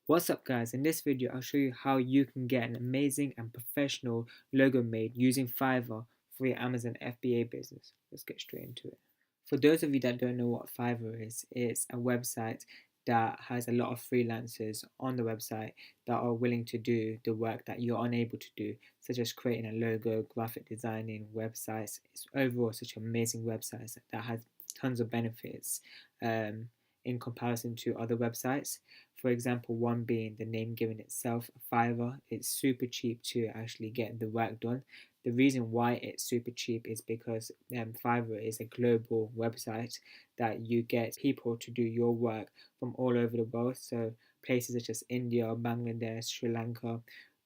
What's up guys, in this video I'll show you how you can get an amazing and professional logo made using Fiverr for your Amazon FBA business. Let's get straight into it. For those of you that don't know what Fiverr is, it's a website that has a lot of freelancers on the website that are willing to do the work that you're unable to do, such as creating a logo, graphic designing, websites. It's overall such an amazing website that has tons of benefits in comparison to other websites. For example, one being the name given itself, Fiverr. It's super cheap to actually get the work done. The reason why it's super cheap is because Fiverr is a global website that you get people to do your work from all over the world. So places such as India, Bangladesh, Sri Lanka,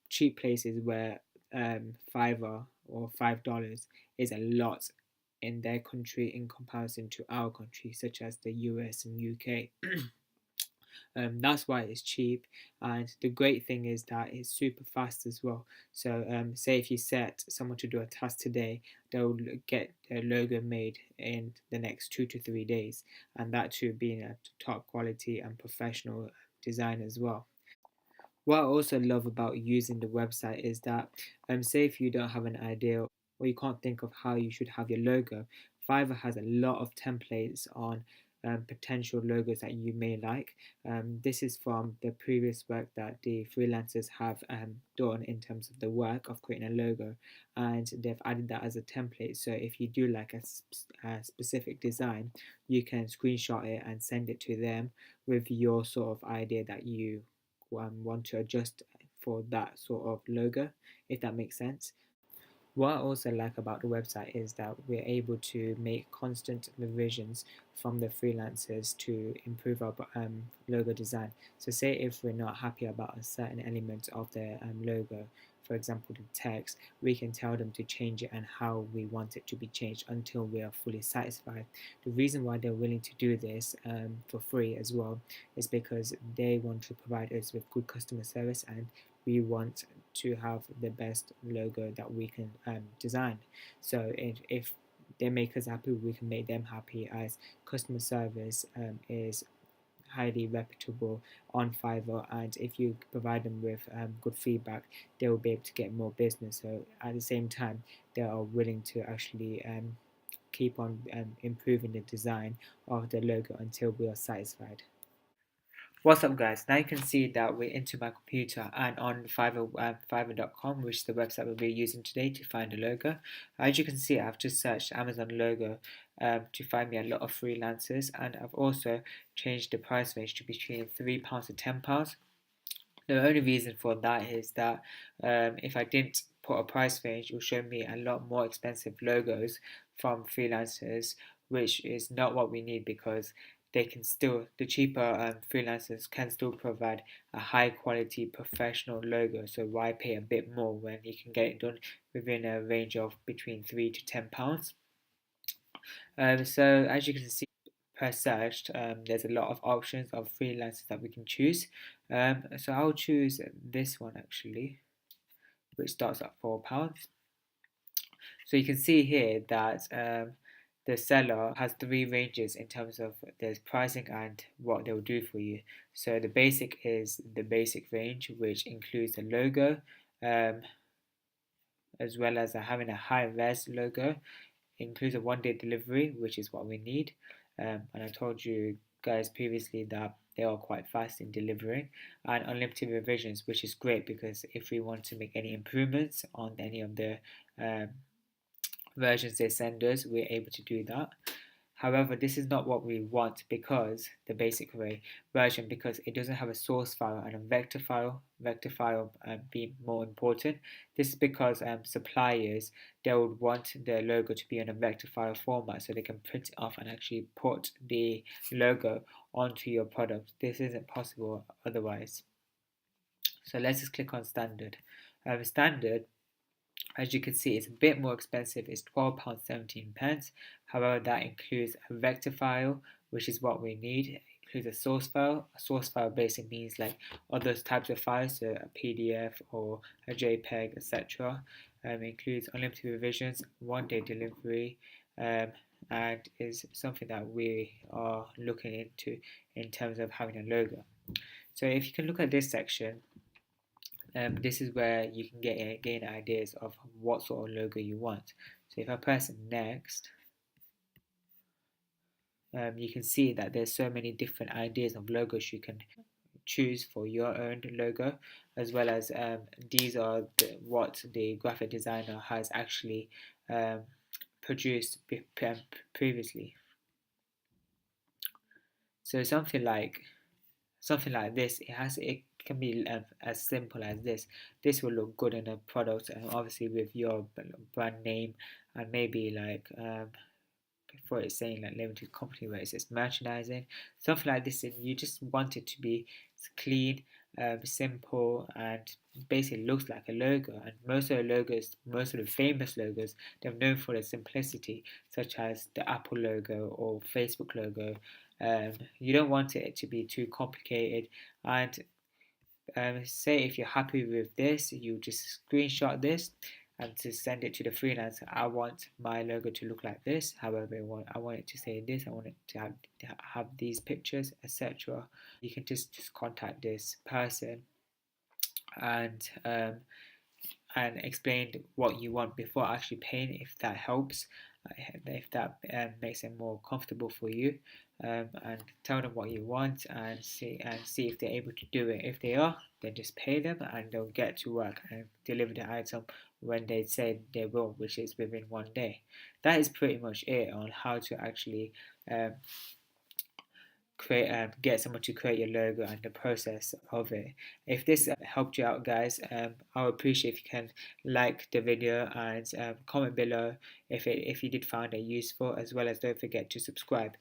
cheap places where Fiverr or $5 is a lot in their country in comparison to our country, such as the US and UK. That's why it's cheap, and the great thing is that it's super fast as well. So say if you set someone to do a task today, they'll get their logo made in the next 2 to 3 days, and that too being a top quality and professional design as well. What I also love about using the website is that, say if you don't have an idea or you can't think of how you should have your logo, Fiverr has a lot of templates on potential logos that you may like. This is from the previous work that the freelancers have done in terms of the work of creating a logo, and they've added that as a template. So if you do like a specific design, you can screenshot it and send it to them with your sort of idea that you want to adjust for that sort of logo, if that makes sense. What I also like about the website is that we're able to make constant revisions from the freelancers to improve our logo design. So say if we're not happy about a certain element of the logo, for example the text, we can tell them to change it and how we want it to be changed until we are fully satisfied. The reason why they're willing to do this for free as well is because they want to provide us with good customer service, and we want to have the best logo that we can design. So if they make us happy, we can make them happy, as customer service is highly reputable on Fiverr, and if you provide them with good feedback, they will be able to get more business. So at the same time, they are willing to actually keep on improving the design of the logo until we are satisfied. What's up guys, now you can see that we're into my computer and on Fiverr.com, which is the website we'll be using today to find a logo. As you can see, I've just searched Amazon logo to find me a lot of freelancers, and I've also changed the price range to between £3 to £10. The only reason for that is that if I didn't put a price range, it will show me a lot more expensive logos from freelancers, which is not what we need, because the cheaper freelancers can still provide a high quality professional logo. So why pay a bit more when you can get it done within a range of between £3 to £10? So as you can see, press search, there's a lot of options of freelancers that we can choose. So I'll choose this one actually, which starts at £4. So you can see here that the seller has three ranges in terms of their pricing and what they'll do for you. So the basic is the basic range, which includes the logo, as well as having a high res logo. It includes a 1 day delivery, which is what we need. And I told you guys previously that they are quite fast in delivering, and unlimited revisions, which is great because if we want to make any improvements on any of the um, versions they send us, we're able to do that. However, this is not what we want, because the basic version, because it doesn't have a source file and a vector file being more important. This is because suppliers, they would want their logo to be in a vector file format so they can print it off and actually put the logo onto your product. This isn't possible otherwise. So let's just click on standard. Standard, as you can see, it's a bit more expensive. It's £12.17. However, that includes a vector file, which is what we need. It includes a source file. A source file basically means like other types of files, so a PDF or a JPEG, etc. It includes unlimited revisions, 1 day delivery, and is something that we are looking into in terms of having a logo. So if you can look at this section, this is where you can gain ideas of what sort of logo you want. So if I press next, you can see that there's so many different ideas of logos you can choose for your own logo, as well as these are what the graphic designer has actually produced previously. So something like this, it can be as simple as this. This will look good in a product, and obviously with your brand name, and maybe like before it's saying like limited company where it says merchandising, something like this. And you just want it to be clean, simple, and basically looks like a logo. And most of the logos, most of the famous logos, they're known for their simplicity, such as the Apple logo or Facebook logo. You don't want it to be too complicated. And say if you're happy with this, you just screenshot this and to send it to the freelancer. I want my logo to look like this. However, I want it to say this. I want it to have these pictures, etc. You can just contact this person and explain what you want before actually paying, if that helps, if that makes it more comfortable for you, and tell them what you want and see if they're able to do it. If they are, then just pay them and they'll get to work and deliver the item when they say they will, which is within 1 day. That is pretty much it on how to actually get someone to create your logo and the process of it. If this helped you out, guys, I would appreciate if you can like the video and comment below if you did find it useful, as well as don't forget to subscribe.